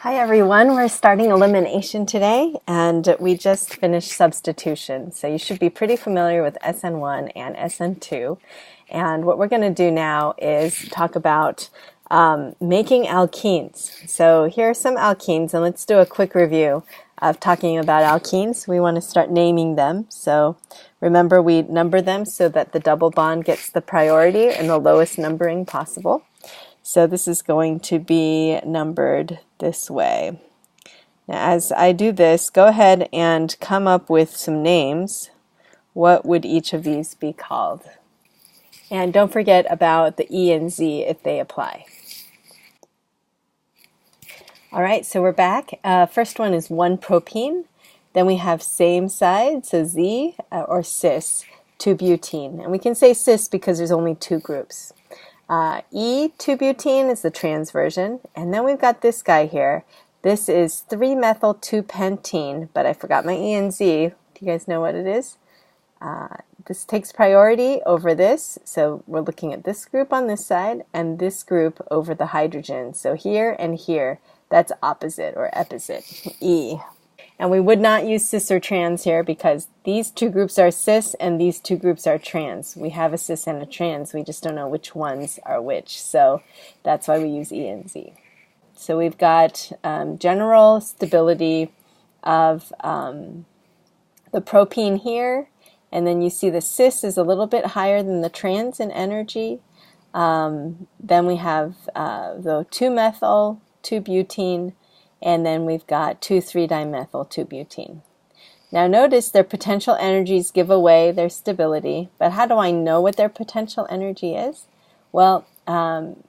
Hi everyone, we're starting elimination today and we just finished substitution. So you should be pretty familiar with SN1 and SN2. And what we're going to do now is talk about making alkenes. So here are some alkenes and let's do a quick review of talking about alkenes. We want to start naming them. So remember we number them so that the double bond gets the priority and the lowest numbering possible. So this is going to be numbered this way. Now, as I do this, go ahead and come up with some names. What would each of these be called? And don't forget about the E and Z if they apply. All right, so we're back. First one is 1-propene. Then we have same side, so Z or cis, 2-butene. And we can say cis because there's only two groups. E2-butene is the trans version, and then we've got this guy here. This is 3-methyl-2-pentene, but I forgot my E and Z. Do you guys know what it is? This takes priority over this, so we're looking at this group on this side and this group over the hydrogen. So here and here, that's opposite or epposite, E. And we would not use cis or trans here because these two groups are cis and these two groups are trans. We have a cis and a trans, we just don't know which ones are which. So that's why we use E and Z. So we've got general stability of the propene here, and then you see the cis is a little bit higher than the trans in energy. Then we have the 2-methyl, 2-butene, and then we've got 2,3-dimethyl 2-butene. Now notice their potential energies give away their stability, but how do I know what their potential energy is? Well,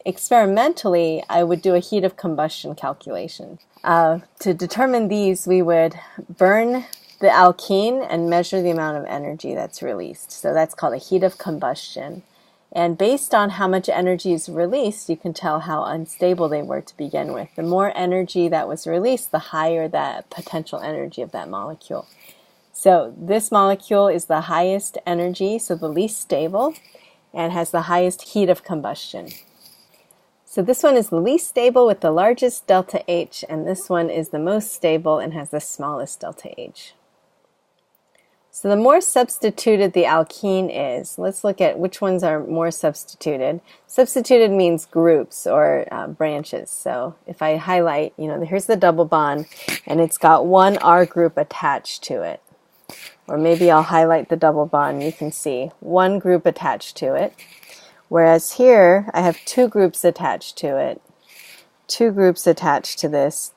experimentally, I would do a heat of combustion calculation. To determine these, we would burn the alkene and measure the amount of energy that's released. So that's called a heat of combustion. And based on how much energy is released, you can tell how unstable they were to begin with. The more energy that was released, the higher that potential energy of that molecule. So this molecule is the highest energy, so the least stable, and has the highest heat of combustion. So this one is the least stable with the largest delta H, and this one is the most stable and has the smallest delta H. So the more substituted the alkene is, let's look at which ones are more substituted. Substituted means groups or branches. So if I highlight, here's the double bond and it's got one R group attached to it. Or maybe I'll highlight the double bond, you can see one group attached to it. Whereas here I have two groups attached to it, two groups attached to this,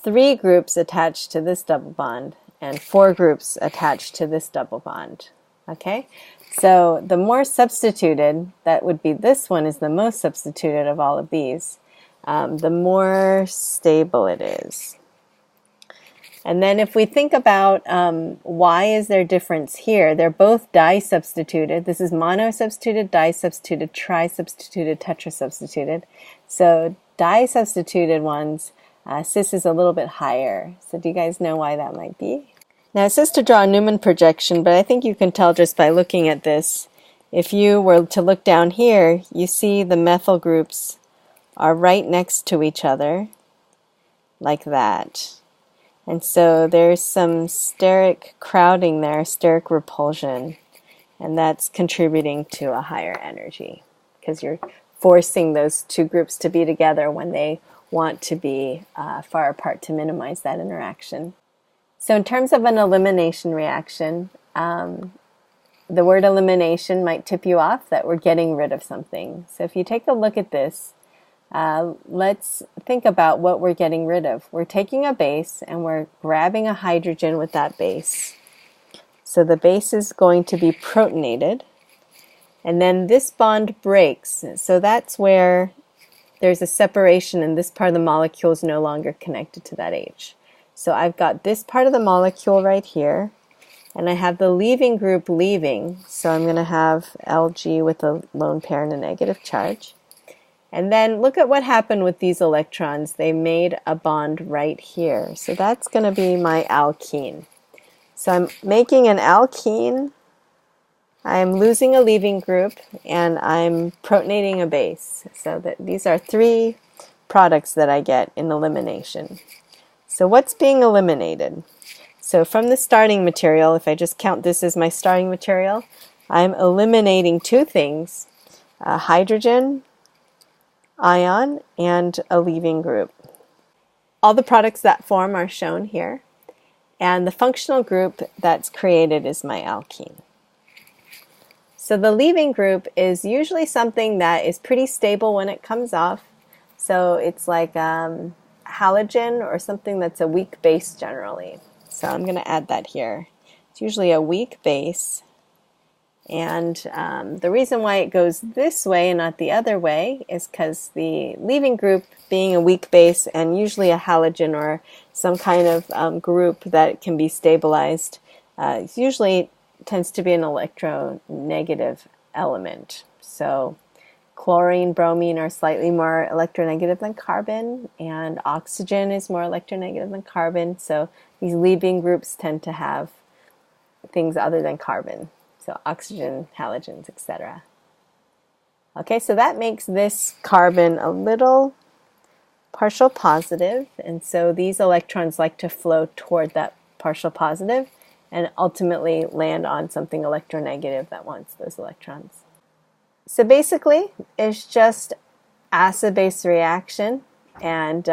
three groups attached to this double bond, and four groups attached to this double bond. Okay, so the more substituted, that would be this one is the most substituted of all of these, the more stable it is. And then if we think about why is there difference here, they're both di-substituted. This is mono-substituted, di-substituted, tri-substituted, tetra-substituted. So di-substituted ones, cis is a little bit higher. So do you guys know why that might be? Now it says to draw a Newman projection, but I think you can tell just by looking at this. If you were to look down here, you see the methyl groups are right next to each other, like that. And so there's some steric crowding there, steric repulsion, and that's contributing to a higher energy because you're forcing those two groups to be together when they want to be far apart to minimize that interaction. So in terms of an elimination reaction, the word elimination might tip you off that we're getting rid of something. So if you take a look at this, let's think about what we're getting rid of. We're taking a base and we're grabbing a hydrogen with that base. So the base is going to be protonated, and then this bond breaks. So that's where there's a separation and this part of the molecule is no longer connected to that H. So I've got this part of the molecule right here, and I have the leaving group leaving. So I'm going to have Lg with a lone pair and a negative charge. And then look at what happened with these electrons. They made a bond right here. So that's going to be my alkene. So I'm making an alkene. I'm losing a leaving group, and I'm protonating a base. So that these are three products that I get in elimination. So what's being eliminated? So from the starting material, if I just count this as my starting material, I'm eliminating two things, a hydrogen ion and a leaving group. All the products that form are shown here, and the functional group that's created is my alkene. So the leaving group is usually something that is pretty stable when it comes off. So it's like halogen or something that's a weak base generally. So I'm going to add that here. It's usually a weak base. And the reason why it goes this way and not the other way is because the leaving group, being a weak base and usually a halogen or some kind of group that can be stabilized, usually tends to be an electronegative element. So chlorine, bromine are slightly more electronegative than carbon, and oxygen is more electronegative than carbon. So these leaving groups tend to have things other than carbon. So oxygen, halogens, etc. Okay, so that makes this carbon a little partial positive, and so these electrons like to flow toward that partial positive and ultimately land on something electronegative that wants those electrons. So basically, it's just acid-base reaction, and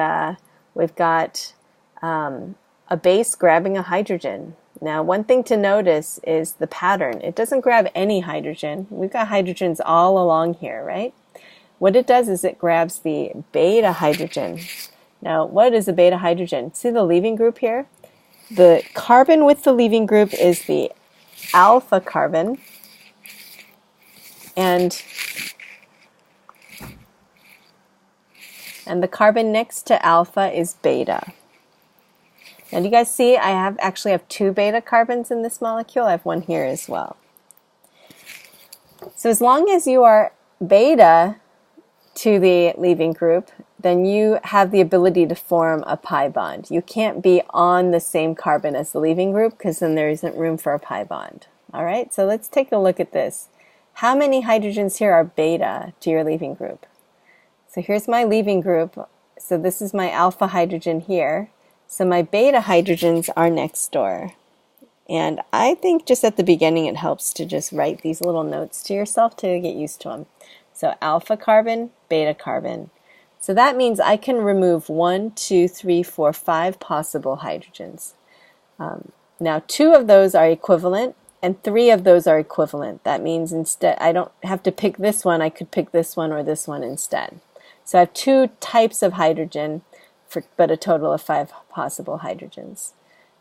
we've got a base grabbing a hydrogen. Now, one thing to notice is the pattern. It doesn't grab any hydrogen. We've got hydrogens all along here, right? What it does is it grabs the beta hydrogen. Now, what is a beta hydrogen? See the leaving group here? The carbon with the leaving group is the alpha carbon, and the carbon next to alpha is beta. Now, do you guys see I actually have two beta carbons in this molecule? I have one here as well. So as long as you are beta to the leaving group, then you have the ability to form a pi bond. You can't be on the same carbon as the leaving group because then there isn't room for a pi bond. All right, so let's take a look at this. How many hydrogens here are beta to your leaving group? So here's my leaving group. So this is my alpha hydrogen here. So my beta hydrogens are next door. And I think just at the beginning it helps to just write these little notes to yourself to get used to them. So alpha carbon, beta carbon. So that means I can remove 1, 2, 3, 4, 5 possible hydrogens. Now 2 of those are equivalent and 3 of those are equivalent. That means instead I don't have to pick this one, I could pick this one or this one instead. So I have 2 types of hydrogen, but a total of 5 possible hydrogens.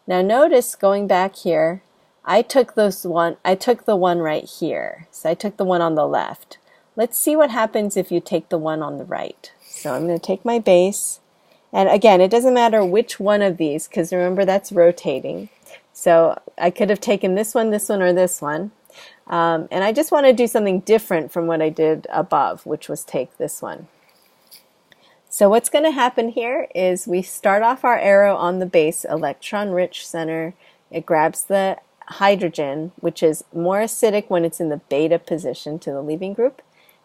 Now notice, going back here, I took the one right here. So I took the one on the left. Let's see what happens if you take the one on the right. So I'm going to take my base, and again, it doesn't matter which one of these, because remember that's rotating. So I could have taken this one, or this one. And I just want to do something different from what I did above, which was take this one. So what's going to happen here is we start off our arrow on the base electron-rich center. It grabs the hydrogen, which is more acidic when it's in the beta position to the leaving group.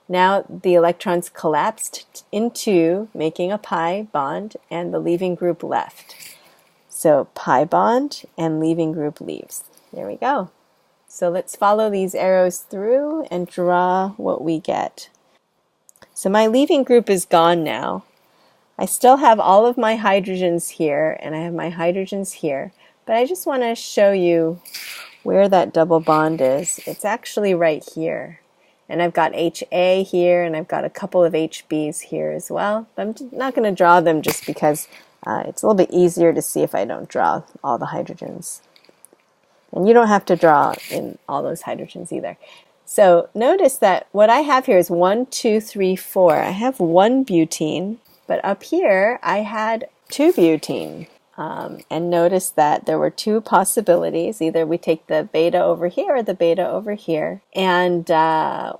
Now the electrons collapsed into making a pi bond, and the leaving group left. So pi bond and leaving group leaves. There we go. So let's follow these arrows through and draw what we get. So my leaving group is gone now. I still have all of my hydrogens here, and I have my hydrogens here, but I just want to show you where that double bond is. It's actually right here. And I've got HA here, and I've got a couple of HBs here as well. But I'm not going to draw them just because it's a little bit easier to see if I don't draw all the hydrogens. And you don't have to draw in all those hydrogens either. So notice that what I have here is 1, 2, 3, 4. I have 1 butene. But up here, I had 2 butene. And notice that there were 2 possibilities. Either we take the beta over here or the beta over here. And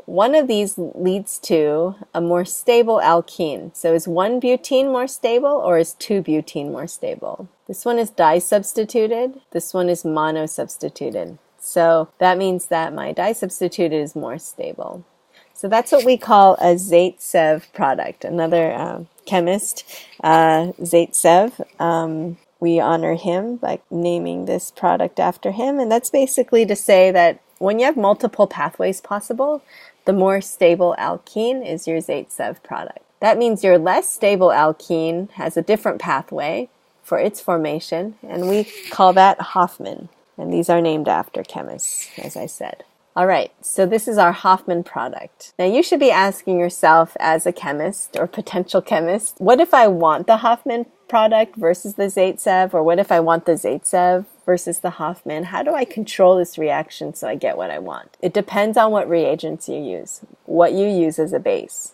one of these leads to a more stable alkene. So is 1 butene more stable, or is 2 butene more stable? This one is disubstituted. This one is monosubstituted. So that means that my disubstituted is more stable. So that's what we call a Zaitsev product, another chemist, Zaitsev. We honor him by naming this product after him. And that's basically to say that when you have multiple pathways possible, the more stable alkene is your Zaitsev product. That means your less stable alkene has a different pathway for its formation, and we call that Hofmann. And these are named after chemists, as I said. All right, so this is our Hofmann product. Now you should be asking yourself as a chemist or potential chemist, what if I want the Hofmann product versus the Zaitsev, or what if I want the Zaitsev versus the Hofmann? How do I control this reaction so I get what I want? It depends on what reagents you use, what you use as a base.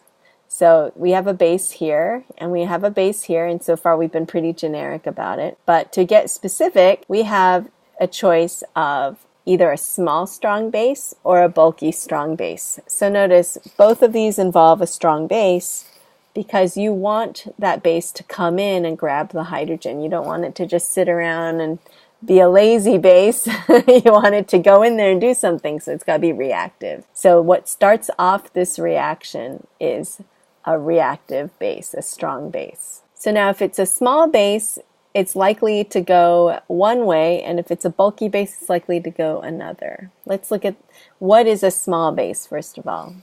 So we have a base here, and we have a base here, and so far we've been pretty generic about it. But to get specific, we have a choice of either a small strong base or a bulky strong base. So notice both of these involve a strong base because you want that base to come in and grab the hydrogen. You don't want it to just sit around and be a lazy base. You want it to go in there and do something, so it's got to be reactive. So what starts off this reaction is a reactive base, a strong base. So now if it's a small base, it's likely to go one way, and if it's a bulky base, it's likely to go another. Let's look at what is a small base, first of all.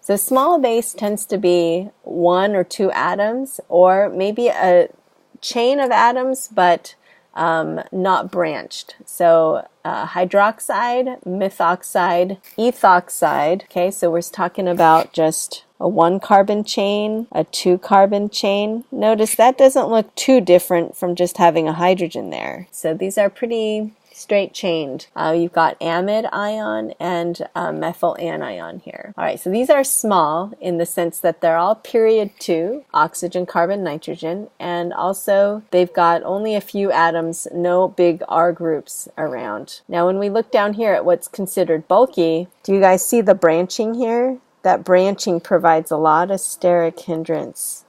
So a small base tends to be one or two atoms, or maybe a chain of atoms, but not branched. So hydroxide, methoxide, ethoxide. Okay, so we're talking about just a 1-carbon chain, a 2-carbon chain. Notice that doesn't look too different from just having a hydrogen there. So these are pretty straight chained. You've got amide ion and methyl anion here. All right, so these are small in the sense that they're all period 2, oxygen, carbon, nitrogen, and also they've got only a few atoms, no big R groups around. Now when we look down here at what's considered bulky, do you guys see the branching here? That branching provides a lot of steric hindrance.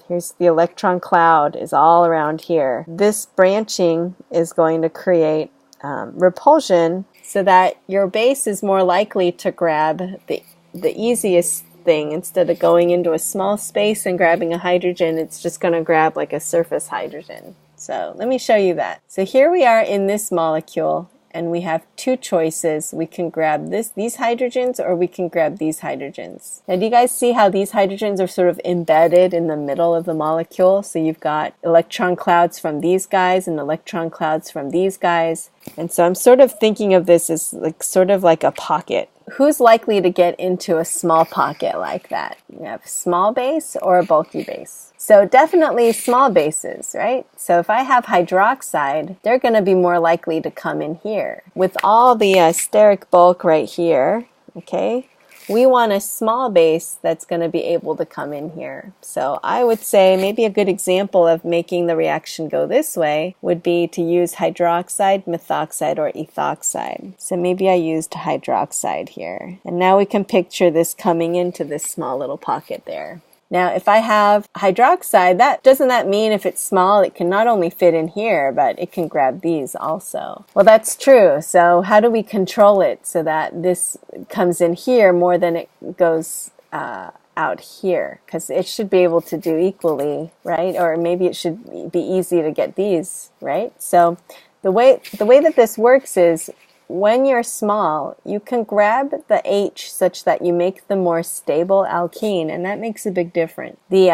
Here's the electron cloud is all around here. This branching is going to create repulsion so that your base is more likely to grab the easiest thing. Instead of going into a small space and grabbing a hydrogen, it's just going to grab like a surface hydrogen. So let me show you that. So here we are in this molecule, and we have two choices. We can grab these hydrogens, or we can grab these hydrogens. Now, do you guys see how these hydrogens are sort of embedded in the middle of the molecule? So you've got electron clouds from these guys and electron clouds from these guys. And so I'm sort of thinking of this as sort of like a pocket. Who's likely to get into a small pocket like that? You have a small base or a bulky base. So definitely small bases, right? So if I have hydroxide, they're going to be more likely to come in here. With all the steric bulk right here, okay, we want a small base that's going to be able to come in here. So I would say maybe a good example of making the reaction go this way would be to use hydroxide, methoxide, or ethoxide. So maybe I used hydroxide here. And now we can picture this coming into this small little pocket there. Now, if I have hydroxide, doesn't that mean if it's small, it can not only fit in here, but it can grab these also? Well, that's true. So how do we control it so that this comes in here more than it goes out here? Because it should be able to do equally, right? Or maybe it should be easy to get these, right? So the way that this works is, when you're small, you can grab the H such that you make the more stable alkene, and that makes a big difference. The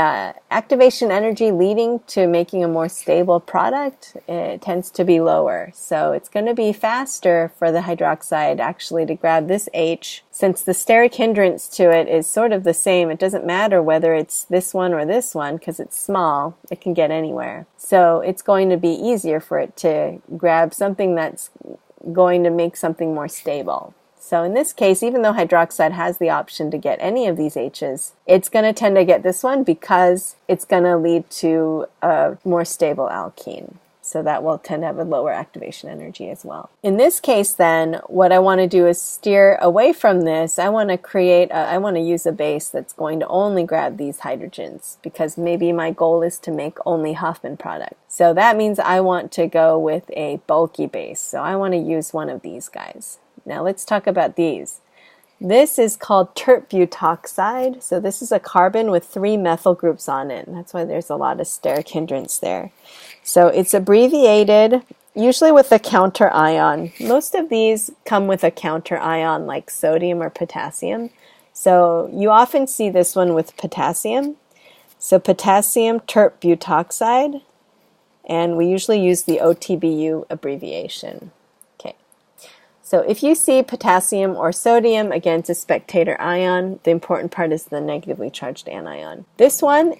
activation energy leading to making a more stable product, it tends to be lower. So it's going to be faster for the hydroxide actually to grab this H. Since the steric hindrance to it is sort of the same, it doesn't matter whether it's this one or this one, because it's small, it can get anywhere. So it's going to be easier for it to grab something that's going to make something more stable. So in this case, even though hydroxide has the option to get any of these H's, it's going to tend to get this one because it's going to lead to a more stable alkene. So that will tend to have a lower activation energy as well. In this case then, what I want to do is steer away from this. I want to use a base that's going to only grab these hydrogens, because maybe my goal is to make only Hofmann product. So that means I want to go with a bulky base. So I want to use one of these guys. Now let's talk about these. This is called tert-butoxide. So this is a carbon with 3 methyl groups on it. And that's why there's a lot of steric hindrance there. So it's abbreviated, usually with a counter ion. Most of these come with a counter ion like sodium or potassium. So you often see this one with potassium. So potassium tert-butoxide. And we usually use the OTBU abbreviation. Okay. So if you see potassium or sodium, again, it's a spectator ion. The important part is the negatively charged anion. This one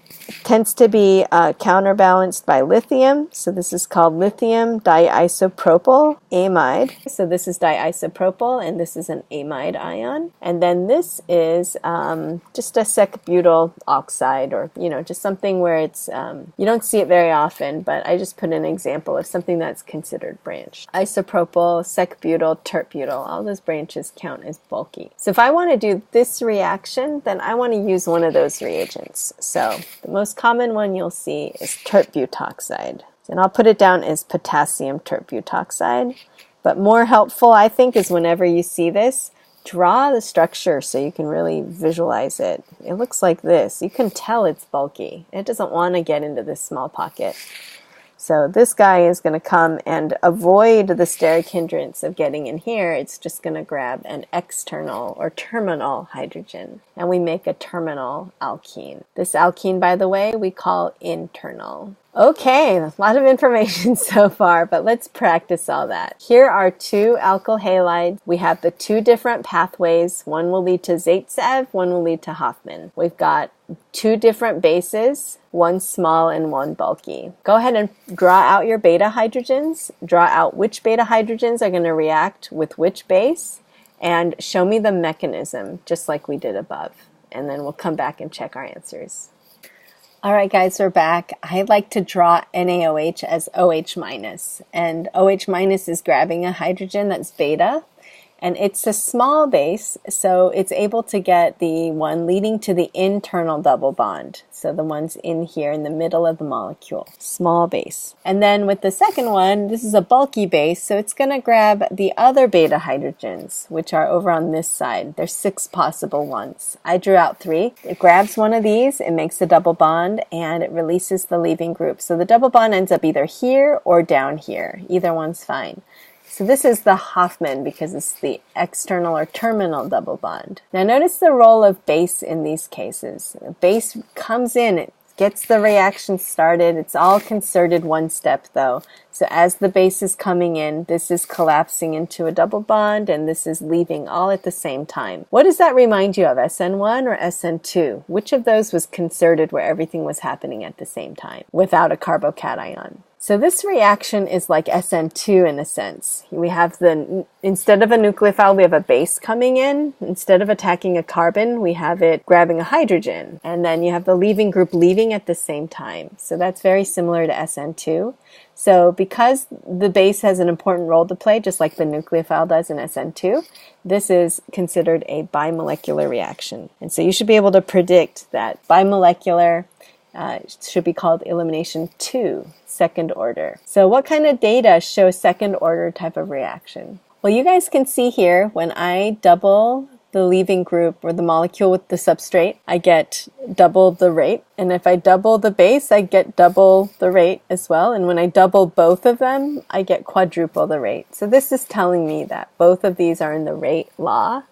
tends to be counterbalanced by lithium. So this is called lithium diisopropyl amide. So this is diisopropyl, and this is an amide ion. And then this is just a sec-butyl oxide, or just something where it's you don't see it very often, but I just put an example of something that's considered branched. Isopropyl, sec-butyl, tert-butyl, all those branches count as bulky. So if I want to do this reaction, then I want to use one of those reagents. So the most common one you'll see is tert-butoxide. And I'll put it down as potassium tert-butoxide. But more helpful, I think, is whenever you see this, draw the structure so you can really visualize it. It looks like this. You can tell it's bulky. It doesn't want to get into this small pocket. So this guy is going to come and avoid the steric hindrance of getting in here. It's just going to grab an external or terminal hydrogen, and we make a terminal alkene. This alkene, by the way, we call internal. Okay, a lot of information so far, but let's practice all that. Here are 2 alkyl halides. We have the 2 different pathways. One will lead to Zaitsev, one will lead to Hofmann. We've got 2 different bases, one small and one bulky. Go ahead and draw out your beta hydrogens. Draw out which beta hydrogens are going to react with which base, and show me the mechanism, just like we did above. And then we'll come back and check our answers. All right, guys, we're back. I like to draw NaOH as OH minus, and OH minus is grabbing a hydrogen that's beta, and it's a small base, so it's able to get the one leading to the internal double bond. So the one's in here in the middle of the molecule, small base. And then with the second one, this is a bulky base, so it's going to grab the other beta hydrogens, which are over on this side. There's 6 possible ones. I drew out 3. It grabs one of these, it makes a double bond, and it releases the leaving group. So the double bond ends up either here or down here. Either one's fine. So this is the Hofmann because it's the external or terminal double bond. Now notice the role of base in these cases. The base comes in, it gets the reaction started. It's all concerted one step though. So as the base is coming in, this is collapsing into a double bond and this is leaving all at the same time. What does that remind you of, SN1 or SN2? Which of those was concerted where everything was happening at the same time without a carbocation? So this reaction is like SN2 in a sense. We have instead of a nucleophile, we have a base coming in. Instead of attacking a carbon, we have it grabbing a hydrogen. And then you have the leaving group leaving at the same time. So that's very similar to SN2. So because the base has an important role to play, just like the nucleophile does in SN2, this is considered a bimolecular reaction. And so you should be able to predict that bimolecular should be called elimination 2, second order. So what kind of data show second order type of reaction? Well, you guys can see here when I double the leaving group or the molecule with the substrate, I get double the rate. And if I double the base, I get double the rate as well. And when I double both of them, I get quadruple the rate. So this is telling me that both of these are in the rate law.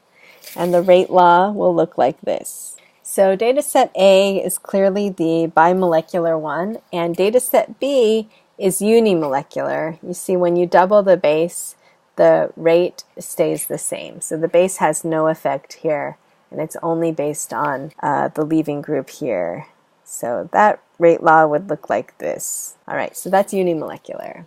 And the rate law will look like this. So dataset A is clearly the bimolecular one, and dataset B is unimolecular. You see when you double the base, the rate stays the same. So the base has no effect here, and it's only based on the leaving group here. So that rate law would look like this. All right, so that's unimolecular.